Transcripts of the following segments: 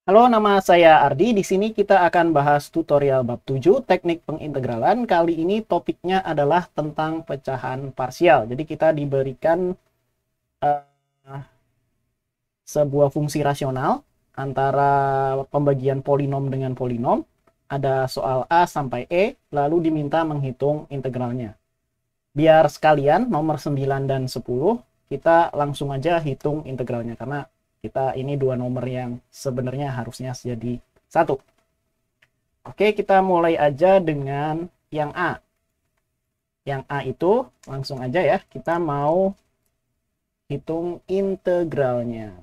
Halo, nama saya Ardi. Di sini kita akan bahas tutorial bab 7, teknik pengintegralan. Kali ini topiknya adalah tentang pecahan parsial. Jadi kita diberikan eh, sebuah fungsi rasional antara pembagian polinom dengan polinom. Ada soal A sampai E, lalu diminta menghitung integralnya. Biar sekalian, nomor 9 dan 10, kita langsung aja hitung integralnya. Karena kita ini dua nomor yang sebenarnya harusnya jadi satu. Oke, kita mulai aja dengan yang A. Yang A itu langsung aja ya, kita mau hitung integralnya.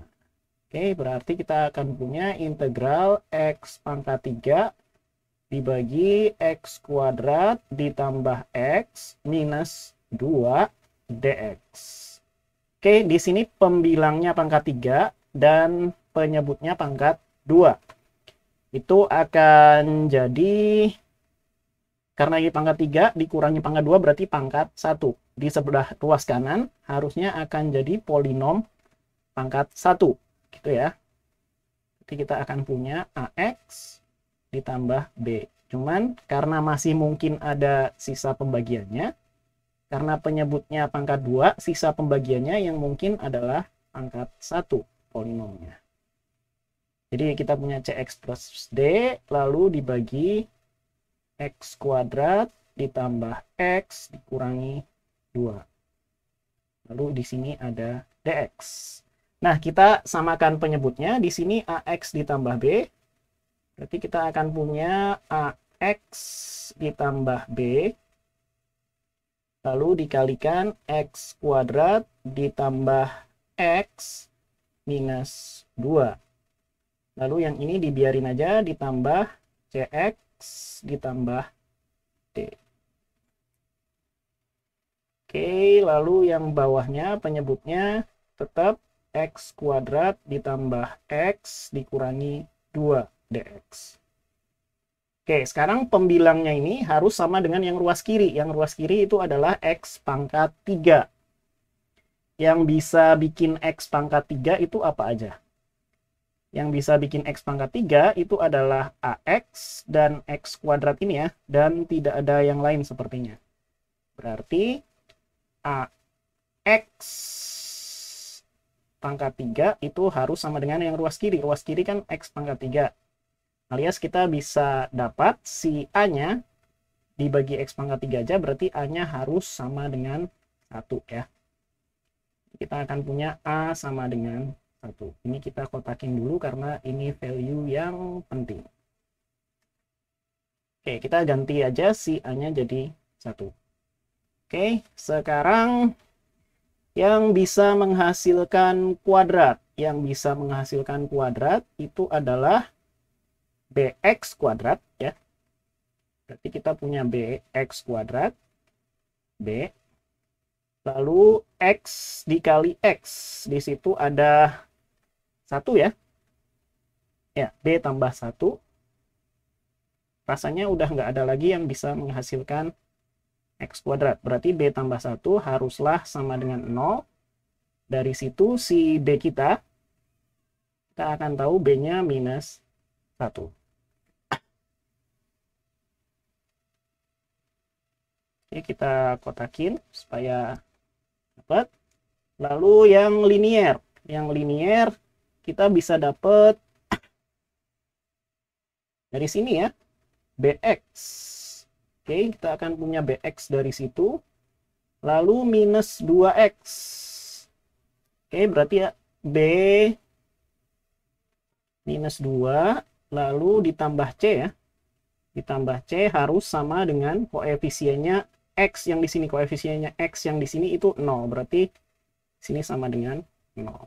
Oke, berarti kita akan punya integral X pangkat 3 dibagi X kuadrat ditambah X minus 2 dx. Oke, di sini pembilangnya pangkat 3 dan penyebutnya pangkat 2. Itu akan jadi, karena ini pangkat 3 dikurangi pangkat 2 berarti pangkat 1. Di sebelah ruas kanan harusnya akan jadi polinom pangkat 1. Gitu ya. Jadi kita akan punya AX ditambah B. Cuman karena masih mungkin ada sisa pembagiannya, karena penyebutnya pangkat 2, sisa pembagiannya yang mungkin adalah pangkat 1 polinomnya. Jadi kita punya CX plus D, lalu dibagi X kuadrat ditambah X dikurangi 2. Lalu di sini ada DX. Nah, kita samakan penyebutnya. Di sini AX ditambah B. Berarti kita akan punya AX ditambah B. Lalu dikalikan X kuadrat ditambah X minus 2. Lalu yang ini dibiarin aja, ditambah CX ditambah D. Oke, lalu yang bawahnya penyebutnya tetap X kuadrat ditambah X dikurangi 2 dx. Oke, sekarang pembilangnya ini harus sama dengan yang ruas kiri. Yang ruas kiri itu adalah X pangkat 3. Yang bisa bikin X pangkat 3 itu apa aja? Yang bisa bikin X pangkat 3 itu adalah AX dan X kuadrat ini ya. Dan tidak ada yang lain sepertinya. Berarti AX pangkat 3 itu harus sama dengan yang ruas kiri. Ruas kiri kan X pangkat 3. Alias kita bisa dapat si A-nya dibagi X pangkat 3 aja, berarti A-nya harus sama dengan 1 ya. Kita akan punya A sama dengan 1. Ini kita kotakin dulu karena ini value yang penting. Oke, kita ganti aja si A-nya jadi 1. Oke, sekarang yang bisa menghasilkan kuadrat. Yang bisa menghasilkan kuadrat itu adalah BX kuadrat ya. Berarti kita punya BX kuadrat B. Lalu X dikali X. Di situ ada 1 ya. Ya, B tambah 1. Rasanya udah nggak ada lagi yang bisa menghasilkan X kuadrat. Berarti B tambah 1 haruslah sama dengan 0. Dari situ si B kita akan tahu B-nya minus 1. Oke, kita kotakin supaya dapat. Lalu yang linier. Yang linier kita bisa dapat dari sini ya. BX. Oke, kita akan punya BX dari situ. Lalu minus 2X. Oke, berarti ya B minus 2. Lalu ditambah C ya. Ditambah C harus sama dengan koefisiennya X yang di sini. Koefisiennya X yang di sini itu 0. Berarti sini sama dengan 0.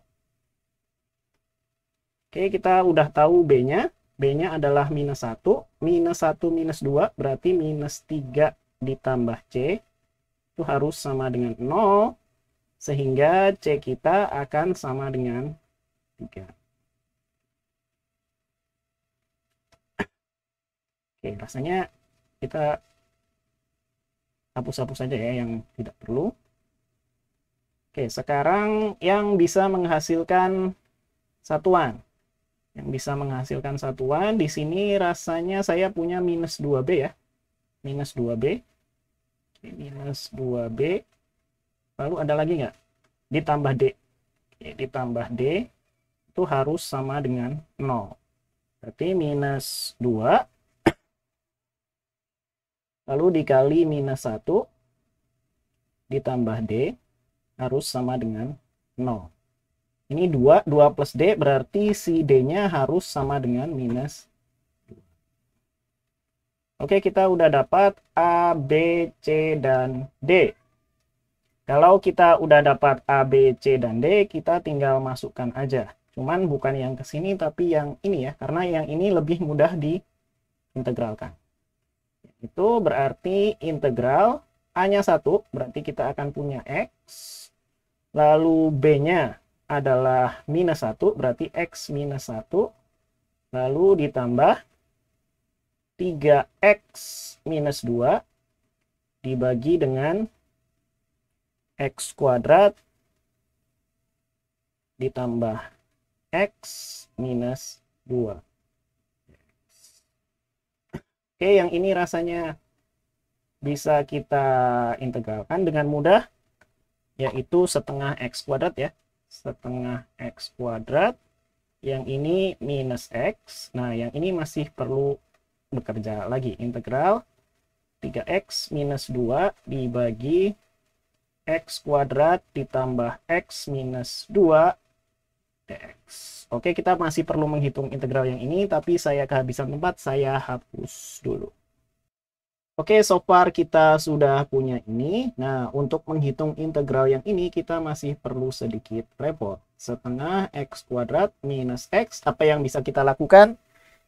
Oke, kita udah tahu B-nya. B-nya adalah minus 1. Minus 1 minus 2 berarti minus 3 ditambah C. Itu harus sama dengan 0. Sehingga C kita akan sama dengan 3. Oke, rasanya kita hapus-hapus saja ya yang tidak perlu. Oke, sekarang yang bisa menghasilkan satuan. yang bisa menghasilkan satuan. Di sini rasanya saya punya minus 2B ya. Minus 2B. Minus 2B. Lalu ada lagi nggak? Ditambah D. Oke, ditambah D itu harus sama dengan 0. Berarti minus 2 lalu dikali minus 1 ditambah D harus sama dengan 0. Ini 2 plus D berarti si D-nya harus sama dengan minus 2. Oke, kita udah dapat A, B, C, dan D. Kalau kita udah dapat A, B, C, dan D, kita tinggal masukkan aja. Cuman bukan yang ke sini, tapi yang ini ya. Karena yang ini lebih mudah diintegralkan. Itu berarti integral A-nya 1, berarti kita akan punya X. Lalu B-nya adalah minus 1, berarti X minus 1. Lalu ditambah 3X minus 2 dibagi dengan X kuadrat ditambah X minus 2. Oke, yang ini rasanya bisa kita integralkan dengan mudah, yaitu setengah X kuadrat ya. Setengah X kuadrat, yang ini minus X. Nah, yang ini masih perlu bekerja lagi. Integral 3X minus 2 dibagi X kuadrat ditambah X minus 2 dx. Oke, kita masih perlu menghitung integral yang ini, tapi saya kehabisan tempat, saya hapus dulu. Oke, so far kita sudah punya ini. Nah, untuk menghitung integral yang ini, kita masih perlu sedikit repot. Setengah X kuadrat minus X, apa yang bisa kita lakukan?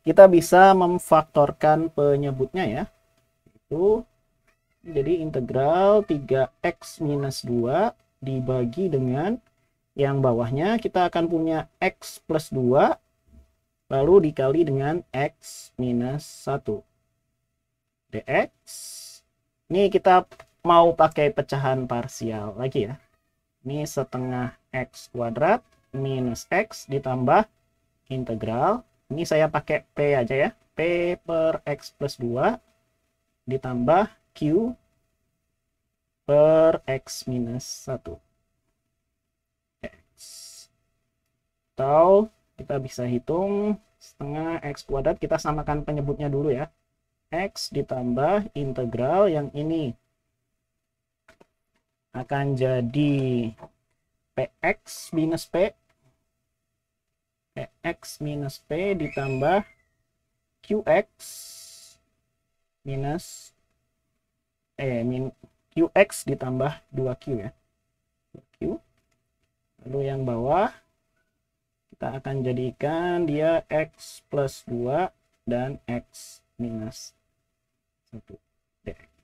Kita bisa memfaktorkan penyebutnya ya. Itu, jadi integral 3X minus 2 dibagi dengan yang bawahnya, kita akan punya X plus 2, lalu dikali dengan X minus 1. dx. Ini kita mau pakai pecahan parsial lagi ya. Ini setengah X kuadrat minus X ditambah integral. Ini saya pakai P aja ya. P per X plus 2 ditambah Q per X minus 1. X. Atau kita bisa hitung setengah X kuadrat. Kita samakan penyebutnya dulu ya. X ditambah integral yang ini akan jadi PX minus P. PX minus P ditambah QX minus QX ditambah 2Q ya. 2Q. Lalu yang bawah kita akan jadikan dia X plus 2 dan X minus 1 dx.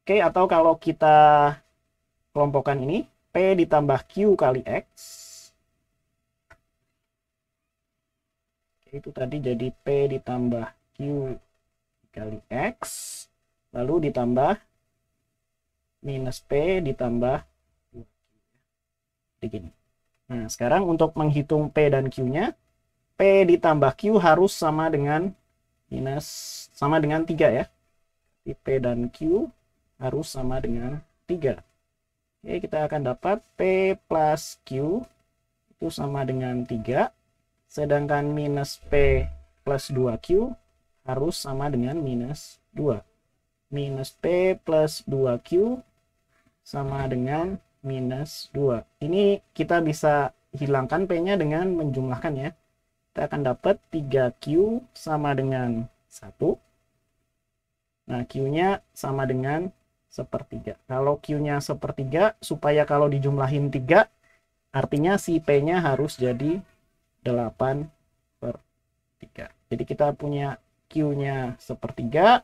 Oke, atau kalau kita kelompokkan ini, P ditambah Q kali X. Oke, itu tadi jadi P ditambah Q kali X. Lalu ditambah minus P ditambah 2Q. Begini. Nah, sekarang untuk menghitung P dan Q-nya, P ditambah Q harus sama dengan 3 ya. P dan Q harus sama dengan 3. Oke, kita akan dapat P plus Q itu sama dengan 3. Sedangkan minus P plus 2Q harus sama dengan minus 2. Minus P plus 2Q sama dengan minus 2. Ini kita bisa hilangkan P-nya dengan menjumlahkan ya. Kita akan dapat 3Q sama dengan 1. Nah, Q-nya sama dengan sepertiga. Kalau Q-nya sepertiga, supaya kalau dijumlahin 3, artinya si P-nya harus jadi 8/3. Jadi kita punya Q-nya sepertiga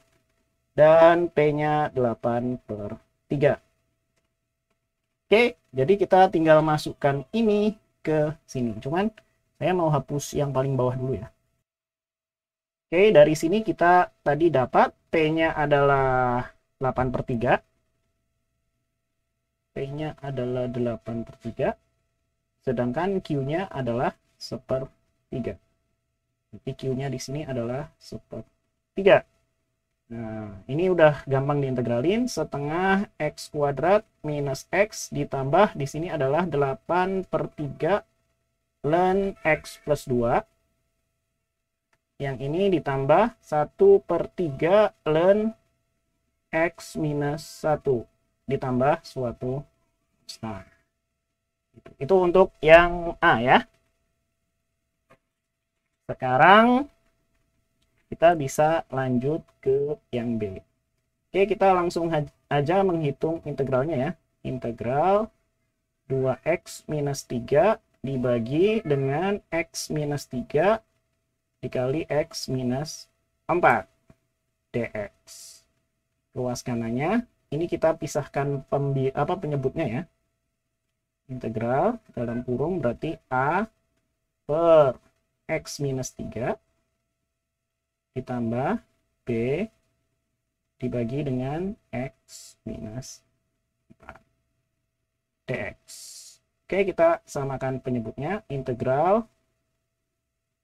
dan P-nya 8/3. Oke, jadi kita tinggal masukkan ini ke sini. Cuman saya mau hapus yang paling bawah dulu ya. Oke, dari sini kita tadi dapat P-nya adalah 8/3. P-nya adalah 8/3. Sedangkan Q-nya adalah 1/3. Jadi Q-nya di sini adalah sepertiga. Nah, ini udah gampang diintegralin. Setengah X kuadrat minus X ditambah di sini adalah 8/3 ln X plus 2. Yang ini ditambah 1/3 ln X minus 1 ditambah suatu konstans. Itu untuk yang A ya. Sekarang kita bisa lanjut ke yang B. Oke, kita langsung aja menghitung integralnya ya. Integral 2x minus 3 dibagi dengan x minus 3 dikali x minus 4 dx. Luas kanannya, ini kita pisahkan penyebutnya ya. Integral dalam kurung berarti A per x minus 3 ditambah B dibagi dengan X minus 4 dx. Oke, kita samakan penyebutnya. Integral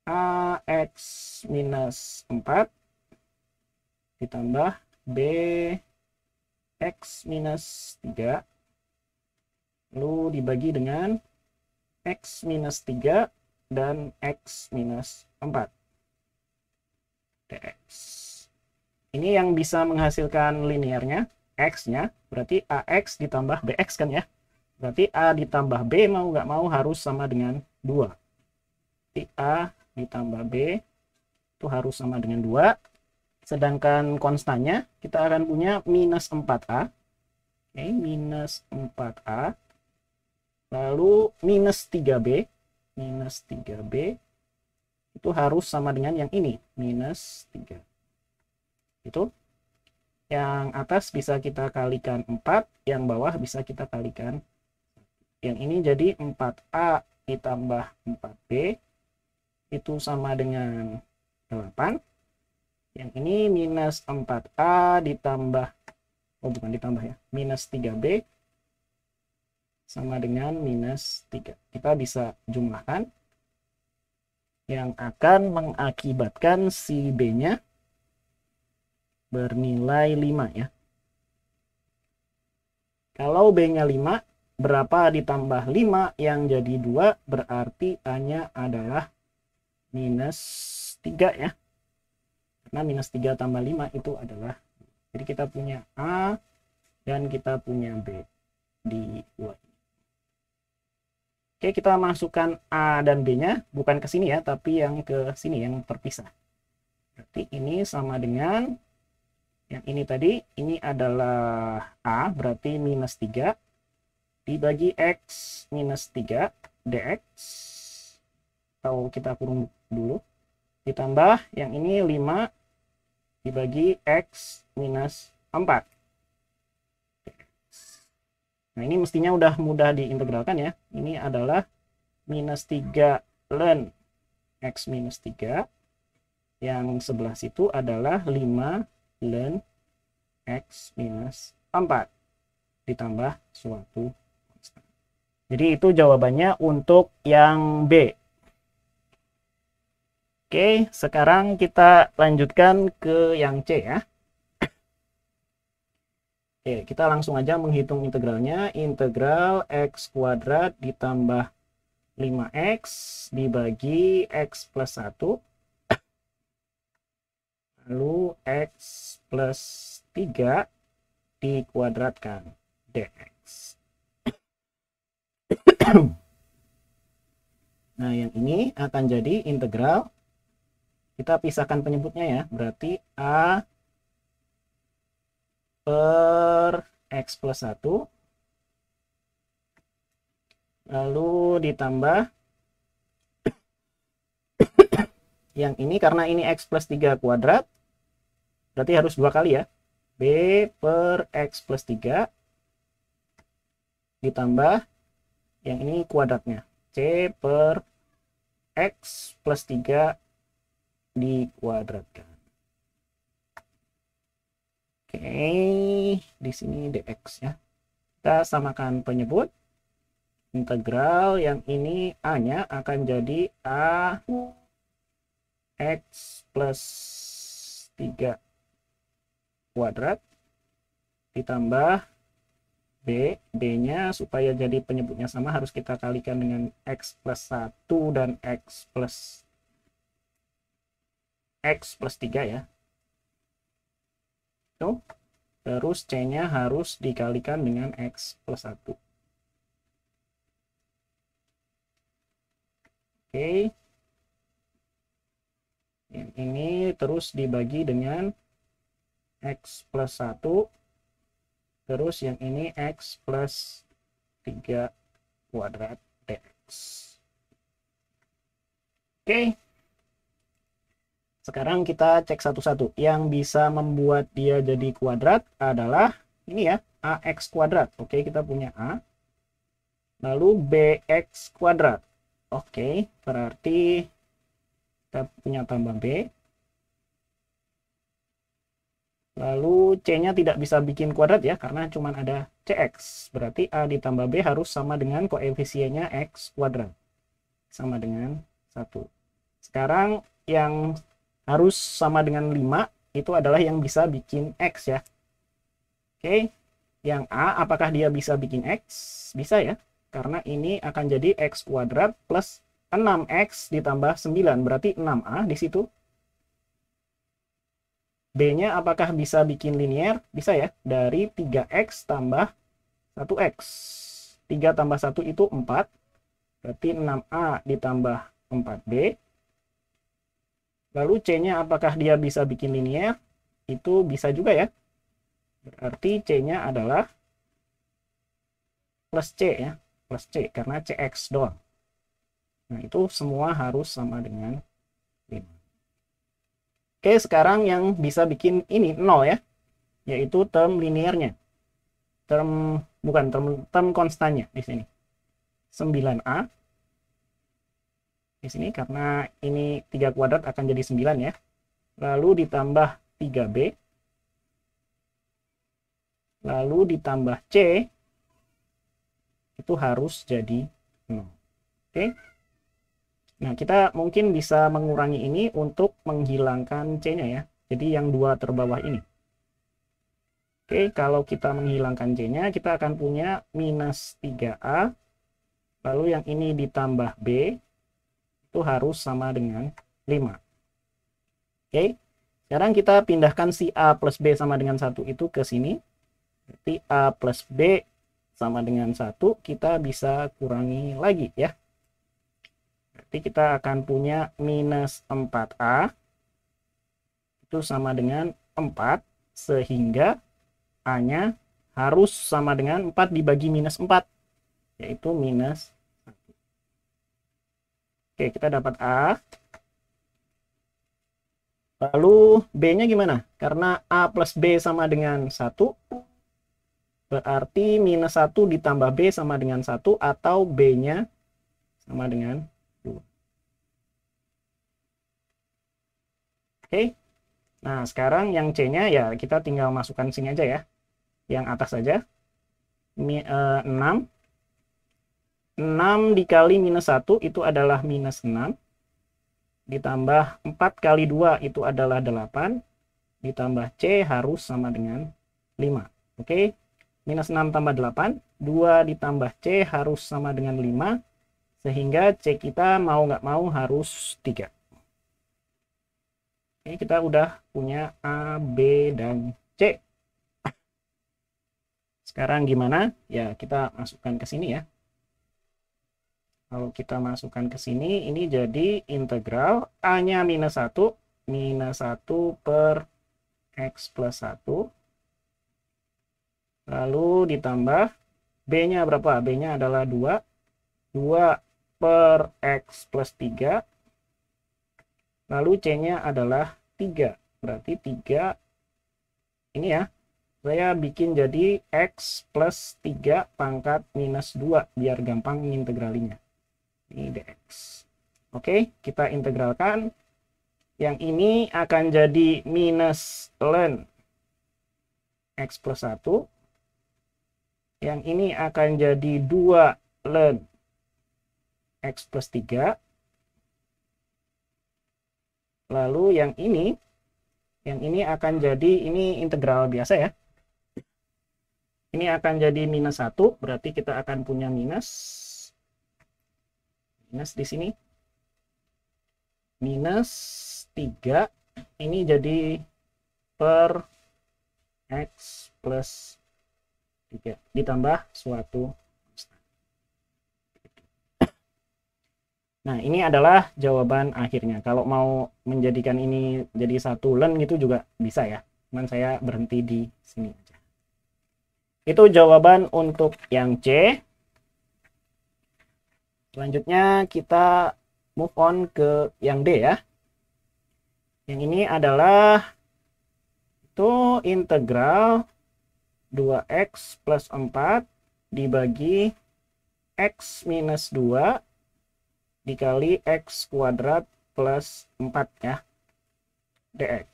AX minus 4 ditambah B X minus 3 lalu dibagi dengan X minus 3 dan X minus 4 dx. Ini yang bisa menghasilkan linearnya, X-nya, berarti AX ditambah BX kan ya. Berarti A ditambah B mau nggak mau harus sama dengan 2. Jadi A ditambah B itu harus sama dengan 2. Sedangkan konstannya kita akan punya minus 4A. Oke, minus 4A. Lalu minus 3B. Minus 3B itu harus sama dengan yang ini, minus 3. Itu yang atas bisa kita kalikan 4, yang bawah bisa kita kalikan. Yang ini jadi 4A ditambah 4B itu sama dengan 8. Yang ini minus 4A ditambah, bukan ditambah ya, minus 3B sama dengan minus 3. Kita bisa jumlahkan yang akan mengakibatkan si B-nya bernilai 5 ya. Kalau B-nya 5, berapa ditambah 5 yang jadi 2, berarti A-nya adalah minus 3 ya. Karena minus 3 tambah 5 itu adalah, jadi kita punya A dan kita punya B di 2. Oke, kita masukkan A dan B-nya bukan ke sini ya, tapi yang ke sini yang terpisah. Berarti ini sama dengan yang ini tadi, ini adalah A, berarti minus 3 dibagi X minus 3 dx. Atau kita kurung dulu. Ditambah yang ini 5 dibagi X minus 4. Nah, ini mestinya udah mudah diintegralkan ya. Ini adalah minus 3 ln X minus 3. Yang sebelah situ adalah 5 ln X minus 4. Ditambah suatu konstan. Jadi itu jawabannya untuk yang B. Oke, sekarang kita lanjutkan ke yang C ya. Oke, kita langsung aja menghitung integralnya. Integral X kuadrat ditambah 5X dibagi X plus 1. Lalu X plus 3 dikuadratkan dx. Nah, yang ini akan jadi integral. Kita pisahkan penyebutnya ya. Berarti A per X plus 1 lalu ditambah yang ini, karena ini X plus 3 kuadrat berarti harus 2 kali ya, B per X plus 3 ditambah yang ini kuadratnya, C per X plus 3 dikuadratkan. Oke, di sini dx ya. Kita samakan penyebut. Integral yang ini A-nya akan jadi A X plus 3 kuadrat ditambah B-nya supaya jadi penyebutnya sama harus kita kalikan dengan X plus 1 dan X plus 3 ya. Tuh. Terus C-nya harus dikalikan dengan X plus 1. Oke. Yang ini terus dibagi dengan X plus 1. Terus yang ini X plus 3 kuadrat dx. Oke. Sekarang kita cek satu-satu. Yang bisa membuat dia jadi kuadrat adalah ini ya, AX kuadrat. Oke, kita punya A. Lalu BX kuadrat. Oke, berarti kita punya tambah B. Lalu C-nya tidak bisa bikin kuadrat ya, karena cuma ada CX. Berarti A ditambah B harus sama dengan koefisiennya X kuadrat. Sama dengan 1. Sekarang yang harus sama dengan 5 itu adalah yang bisa bikin X ya. Oke, yang A apakah dia bisa bikin X? Bisa ya, karena ini akan jadi X kuadrat plus 6X ditambah 9, berarti 6A di situ. B-nya apakah bisa bikin linear? Bisa ya, dari 3X tambah 1X. 3 tambah 1 itu 4, berarti 6A ditambah 4B. Lalu C-nya apakah dia bisa bikin linear? Itu bisa juga ya. Berarti C-nya adalah plus C ya, plus C karena CX doang. Nah, itu semua harus sama dengan 5. Oke, sekarang yang bisa bikin ini 0 ya, yaitu term linearnya. Bukan term konstannya di sini. 9A. Di sini karena ini 3 kuadrat akan jadi 9 ya. Lalu ditambah 3B. Lalu ditambah C. Itu harus jadi 0. Oke. Nah, kita mungkin bisa mengurangi ini untuk menghilangkan C-nya ya. Jadi yang 2 terbawah ini. Oke, kalau kita menghilangkan C-nya, kita akan punya minus 3A. Lalu yang ini ditambah B, itu harus sama dengan 5. Oke, sekarang kita pindahkan si A plus B sama dengan 1 itu ke sini. Berarti A plus B sama dengan 1, kita bisa kurangi lagi ya. Berarti kita akan punya minus 4A itu sama dengan 4, sehingga A-nya harus sama dengan 4 dibagi minus 4, yaitu minus 1. Oke, kita dapat A. Lalu B-nya gimana? Karena A plus B sama dengan 1, berarti minus 1 ditambah B sama dengan 1, atau B-nya sama dengan 2. Oke. Nah, sekarang yang C-nya ya kita tinggal masukkan sini aja ya. Yang atas saja. 6. 6 dikali minus 1 itu adalah minus 6. Ditambah 4 kali 2 itu adalah 8. Ditambah C harus sama dengan 5. Oke. Minus 6 tambah 8. 2 ditambah C harus sama dengan 5. Sehingga C kita mau nggak mau harus 3. Oke, kita udah punya A, B, dan C. Sekarang gimana? Ya, kita masukkan ke sini ya. Kalau kita masukkan ke sini, ini jadi integral A-nya minus 1 per X plus 1. Lalu ditambah B-nya berapa? B-nya adalah 2. 2 per X plus 3. Lalu C-nya adalah 3. Berarti 3 ini ya. Saya bikin jadi X plus 3 pangkat minus 2 biar gampang integralinya. Ini dx. Oke, kita integralkan. Yang ini akan jadi minus ln X plus 1. Yang ini akan jadi 2 ln X plus 3. Lalu yang ini akan jadi, ini integral biasa ya. Ini akan jadi minus 1, berarti kita akan punya minus di sini. Minus 3, ini jadi per X plus 3 ditambah suatu. Nah, ini adalah jawaban akhirnya. Kalau mau menjadikan ini jadi satu len gitu juga bisa ya. Cuman saya berhenti di sini aja. Itu jawaban untuk yang C. Selanjutnya kita move on ke yang D ya. Yang ini adalah itu integral 2x plus 4 dibagi x minus 2 dikali x kuadrat plus 4 ya, dx.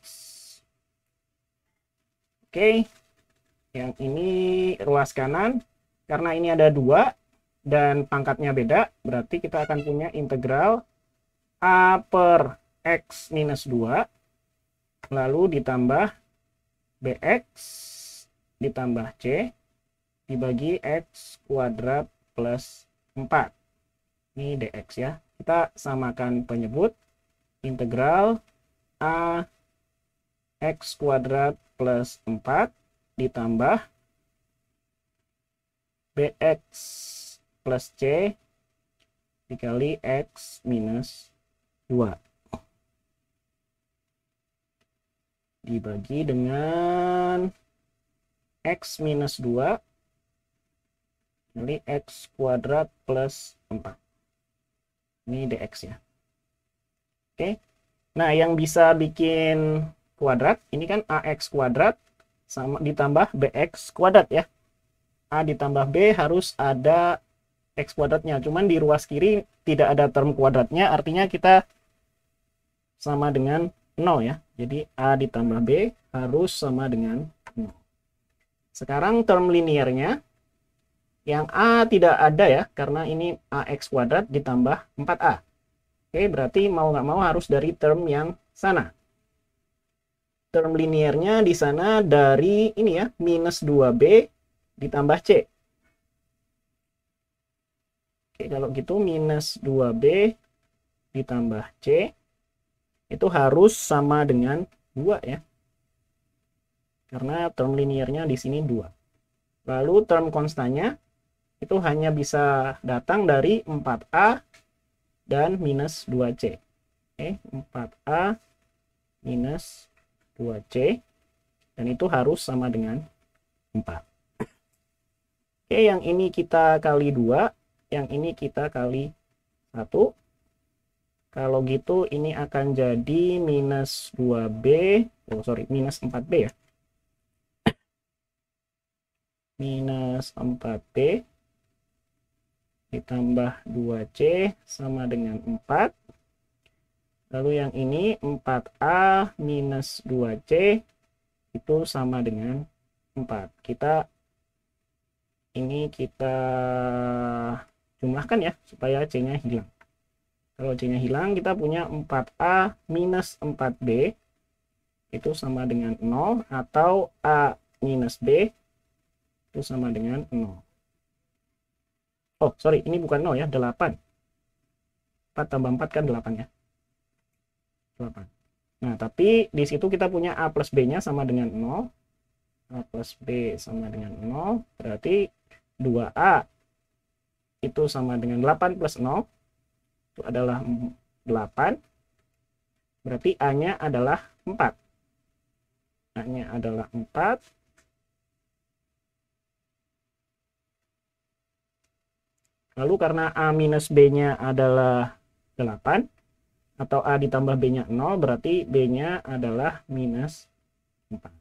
Oke, yang ini ruas kanan, karena ini ada 2 dan pangkatnya beda, berarti kita akan punya integral a per x minus 2 lalu ditambah bx ditambah c dibagi x kuadrat plus 4. Ini dx ya. Kita samakan penyebut. Integral a x kuadrat plus 4 ditambah bx plus c dikali x minus 2 dibagi dengan x minus 2 kali x kuadrat plus 4. Ini dx ya. Oke. Nah, yang bisa bikin kuadrat ini kan ax kuadrat sama ditambah bx kuadrat ya. A ditambah b harus ada x kuadratnya. Cuman di ruas kiri tidak ada term kuadratnya, artinya kita sama dengan 0 ya. Jadi a ditambah b harus sama dengan 0. Sekarang term linearnya yang a tidak ada ya, karena ini ax kuadrat ditambah 4a. Oke, berarti mau nggak mau harus dari term yang sana. Term linearnya di sana dari ini ya, minus 2b ditambah c. Oke, kalau gitu minus 2b ditambah c itu harus sama dengan 2 ya. Karena term linearnya di sini 2. Lalu term konstannya itu hanya bisa datang dari 4a dan minus 2c. Oke, 4a minus 2c dan itu harus sama dengan 4. Oke, yang ini kita kali 2, yang ini kita kali 1. Kalau gitu ini akan jadi minus 2b, minus 4b ya. Minus 4b ditambah 2c sama dengan 4. Lalu yang ini 4a minus 2c itu sama dengan 4. Ini kita jumlahkan ya supaya c-nya hilang. Kalau c-nya hilang kita punya 4a minus 4b itu sama dengan 0 atau a minus b itu sama dengan 0. Oh, sorry, ini bukan 0 ya, 8. 4 tambah 4 kan 8 ya. 8. Nah, tapi di situ kita punya A plus B-nya sama dengan 0. A plus B sama dengan 0. Berarti 2A itu sama dengan 8 plus 0. Itu adalah 8. Berarti A-nya adalah 4. A-nya adalah 4. Lalu karena A minus B-nya adalah 8, atau A ditambah B-nya 0, berarti B-nya adalah minus 4.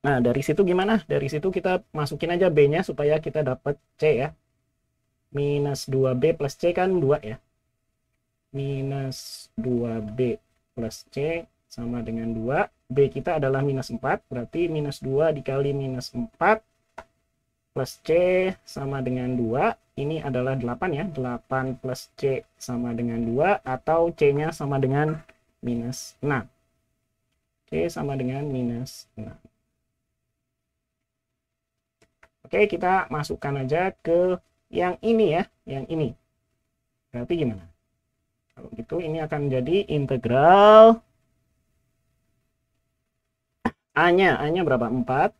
Nah, dari situ gimana? Dari situ kita masukin aja B-nya supaya kita dapat C ya. Minus 2B plus C kan 2 ya. Minus 2B plus C sama dengan 2. B kita adalah minus 4, berarti minus 2 dikali minus 4 plus C sama dengan 2. Ini adalah 8 ya. 8 plus C sama dengan 2. Atau C-nya sama dengan minus 6. C sama dengan minus 6. Oke, kita masukkan aja ke yang ini ya. Yang ini. Berarti gimana? Kalau gitu ini akan jadi integral A-nya berapa? 4.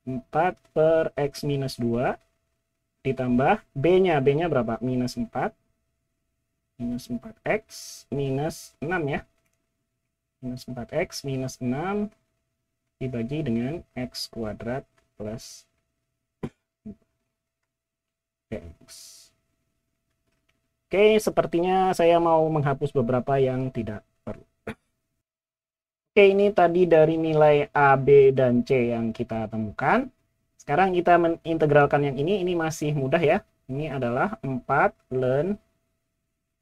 4 per X minus 2 ditambah B-nya berapa? Minus 4. Minus 4X minus 6 ya. Minus 4X minus 6 dibagi dengan X kuadrat plus X. Oke, sepertinya saya mau menghapus beberapa yang tidak perlu. Oke, ini tadi dari nilai A, B, dan C yang kita temukan. Sekarang kita mengintegralkan yang ini masih mudah ya. Ini adalah 4 ln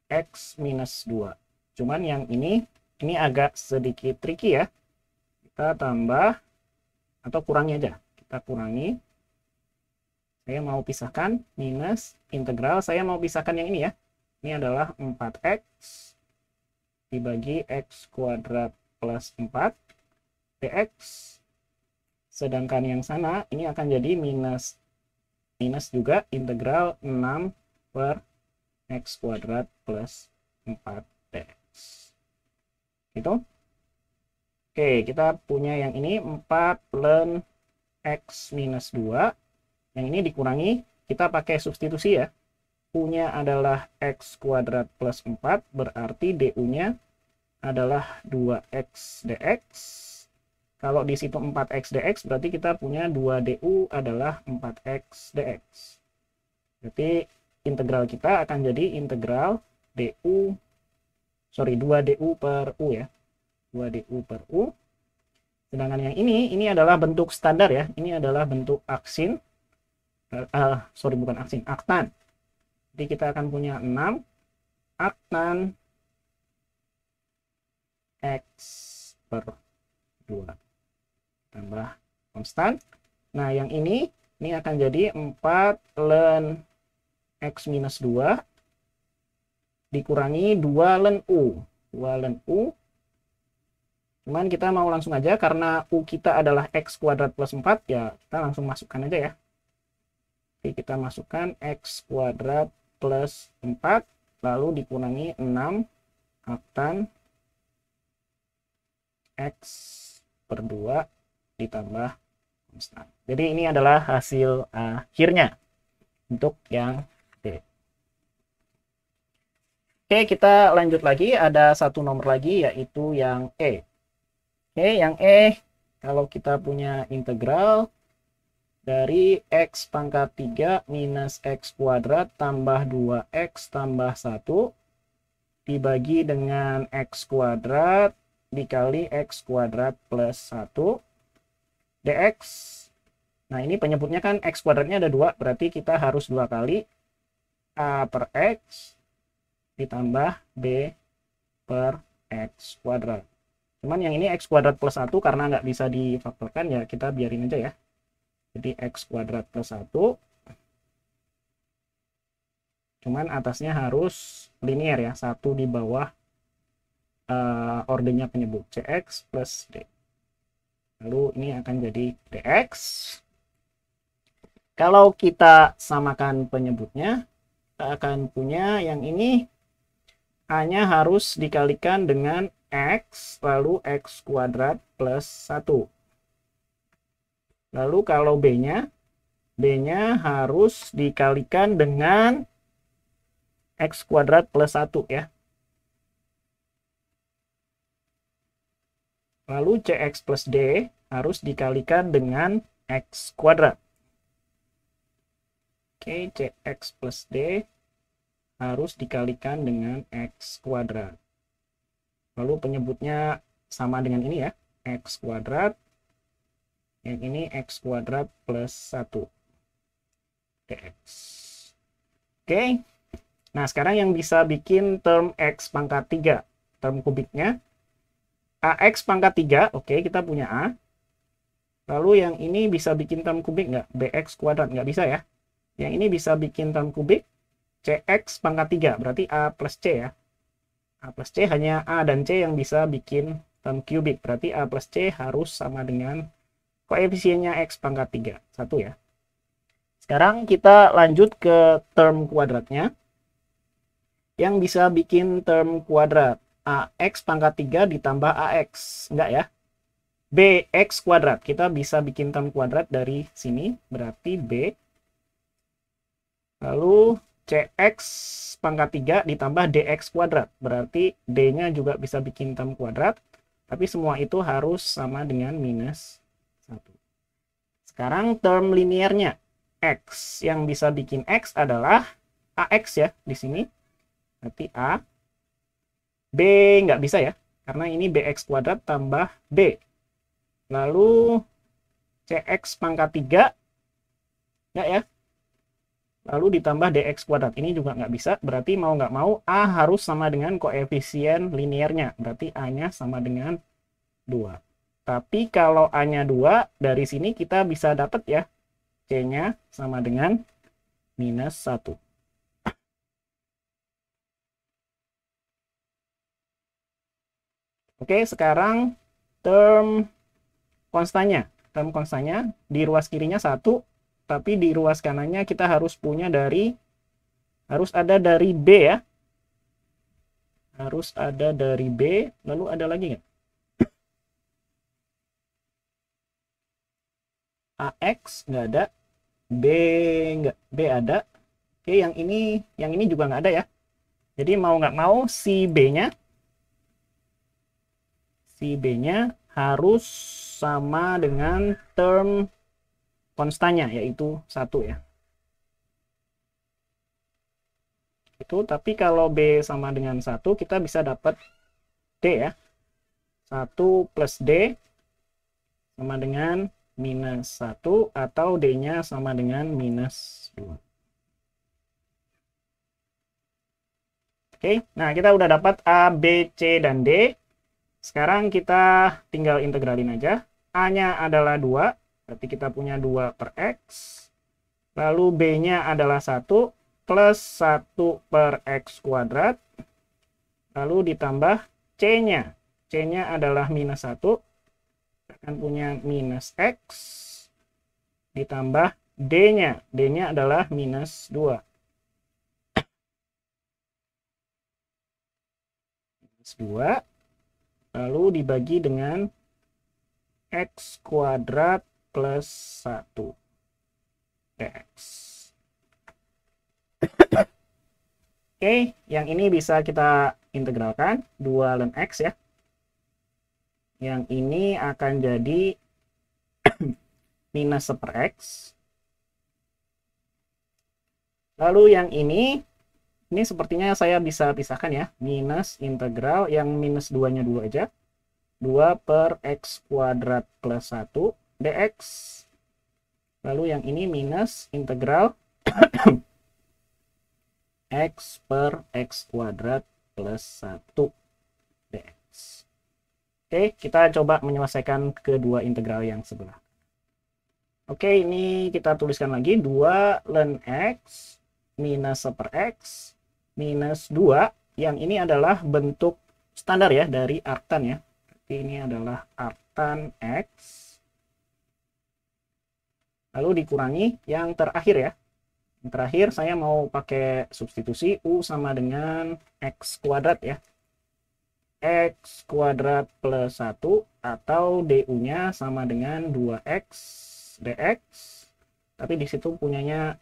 X minus 2. Cuman yang ini agak sedikit tricky ya. Kita tambah atau kurangi aja. Kita kurangi. Saya mau pisahkan minus integral. Saya mau pisahkan yang ini ya. Ini adalah 4X dibagi X kuadrat plus 4 dx. Sedangkan yang sana ini akan jadi minus juga integral 6 per X kuadrat plus 4 dx. Gitu. Oke, kita punya yang ini 4 ln X minus 2. Yang ini dikurangi, kita pakai substitusi ya. U-nya adalah X kuadrat plus 4, berarti DU-nya adalah 2X dx. Kalau di situ 4X dx, berarti kita punya 2DU adalah 4X dx. Berarti integral kita akan jadi integral 2DU per U ya. 2DU per U. Sedangkan yang ini adalah bentuk standar ya. Ini adalah bentuk aksin. Bukan aksin, aktan. Jadi kita akan punya 6 aktan X per 2 tambah konstan. Nah, yang ini akan jadi 4 ln X minus 2 dikurangi 2 ln U. 2 ln U. Cuman kita mau langsung aja karena U kita adalah X kuadrat plus 4 ya, kita langsung masukkan aja ya. Oke, kita masukkan X kuadrat plus 4 lalu dikurangi 6 aktan X per 2 ditambah konstan. Jadi ini adalah hasil akhirnya untuk yang D. Oke, kita lanjut lagi. Ada satu nomor lagi yaitu yang E. Oke, yang E kalau kita punya integral dari X pangkat 3 minus X kuadrat tambah 2X tambah 1 dibagi dengan X kuadrat dikali X kuadrat plus 1 dx. Nah, ini penyebutnya kan X kuadratnya ada 2, berarti kita harus 2 kali A per X ditambah B per X kuadrat. Cuman yang ini X kuadrat plus 1 karena nggak bisa difaktorkan ya, kita biarin aja ya. Jadi X kuadrat plus 1. Cuman atasnya harus linear ya, 1 di bawah ordernya penyebut CX plus D. Lalu ini akan jadi DX. Kalau kita samakan penyebutnya, kita akan punya yang ini A-nya harus dikalikan dengan X, lalu X kuadrat plus 1. Lalu kalau B-nya harus dikalikan dengan X kuadrat plus 1 ya. Lalu CX plus D harus dikalikan dengan X kuadrat. Oke, CX plus D harus dikalikan dengan X kuadrat. Lalu penyebutnya sama dengan ini ya, X kuadrat. Yang ini X kuadrat plus 1 dx. Oke. Nah, sekarang yang bisa bikin term X pangkat 3, term kubiknya AX pangkat 3, oke, kita punya A. Lalu yang ini bisa bikin term kubik nggak? Bx kuadrat, nggak bisa ya. Yang ini bisa bikin term kubik, Cx pangkat 3, berarti A plus C ya. A plus C hanya A dan C yang bisa bikin term kubik, berarti A plus C harus sama dengan koefisiennya X pangkat 3, 1 ya. Sekarang kita lanjut ke term kuadratnya. Yang bisa bikin term kuadrat, AX pangkat 3 ditambah AX, enggak ya. BX kuadrat, kita bisa bikin term kuadrat dari sini, berarti B. Lalu CX pangkat 3 ditambah DX kuadrat, berarti D-nya juga bisa bikin term kuadrat, tapi semua itu harus sama dengan minus 1. Sekarang term linearnya, X. Yang bisa bikin X adalah AX ya, di sini. Berarti A. B nggak bisa ya, karena ini BX kuadrat tambah B. Lalu CX pangkat 3, nggak ya. Lalu ditambah DX kuadrat, ini juga nggak bisa, berarti mau nggak mau A harus sama dengan koefisien linearnya, berarti A-nya sama dengan 2. Tapi kalau A-nya 2, dari sini kita bisa dapat ya, C-nya sama dengan minus 1. Oke, sekarang term konstannya. Term konstannya di ruas kirinya 1, tapi di ruas kanannya kita harus punya harus ada dari B ya. Harus ada dari B, lalu ada lagi nggak? AX nggak ada, B nggak, B ada. Oke, yang ini juga nggak ada ya. Jadi mau nggak mau si B-nya harus sama dengan term konstannya, yaitu 1 ya. Itu, tapi kalau B sama dengan 1, kita bisa dapat D ya. 1 plus D sama dengan minus 1, atau D-nya sama dengan minus 2. Oke, nah kita udah dapat A, B, C, dan D. Sekarang kita tinggal integralin aja. A-nya adalah 2, berarti kita punya 2 per X. Lalu B-nya adalah 1 plus 1 per X kuadrat. Lalu ditambah C-nya. C-nya adalah minus 1. Kita akan punya minus X. Ditambah D-nya. D-nya adalah minus 2. Minus 2. Lalu dibagi dengan X kuadrat plus 1 dx. Oke, yang ini bisa kita integralkan, 2 ln X ya. Yang ini akan jadi minus 1 per X. Lalu yang ini sepertinya saya bisa pisahkan ya. Minus integral, yang minus 2-nya dulu aja. 2 per X kuadrat plus 1 dx. Lalu yang ini minus integral X per X kuadrat plus 1 dx. Oke, kita coba menyelesaikan kedua integral yang sebelah. Oke, ini kita tuliskan lagi. 2 ln X minus 1 per X minus 2, yang ini adalah bentuk standar ya dari arctan ya. Jadi ini adalah arctan X. Lalu dikurangi yang terakhir ya. Yang terakhir saya mau pakai substitusi, U sama dengan X kuadrat ya. X kuadrat plus 1, atau DU-nya sama dengan 2X dx. Tapi di situ punyanya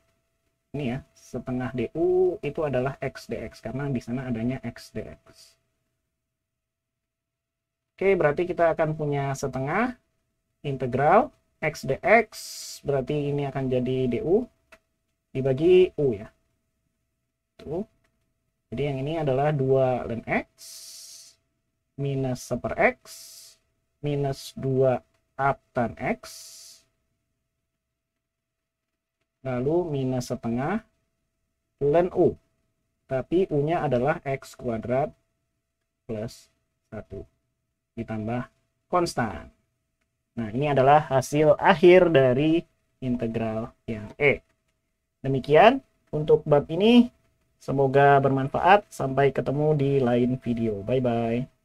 ini ya, setengah DU itu adalah X dx, karena di sana adanya X dx. Oke, berarti kita akan punya setengah integral X dx, berarti ini akan jadi DU dibagi U ya. Tuh. Jadi yang ini adalah 2 ln X minus 1 per X minus 2 arctan X, lalu minus setengah ln U, tapi U-nya adalah X kuadrat plus 1 ditambah konstan. Nah, ini adalah hasil akhir dari integral yang E. Demikian untuk bab ini. Semoga bermanfaat. Sampai ketemu di lain video. Bye-bye.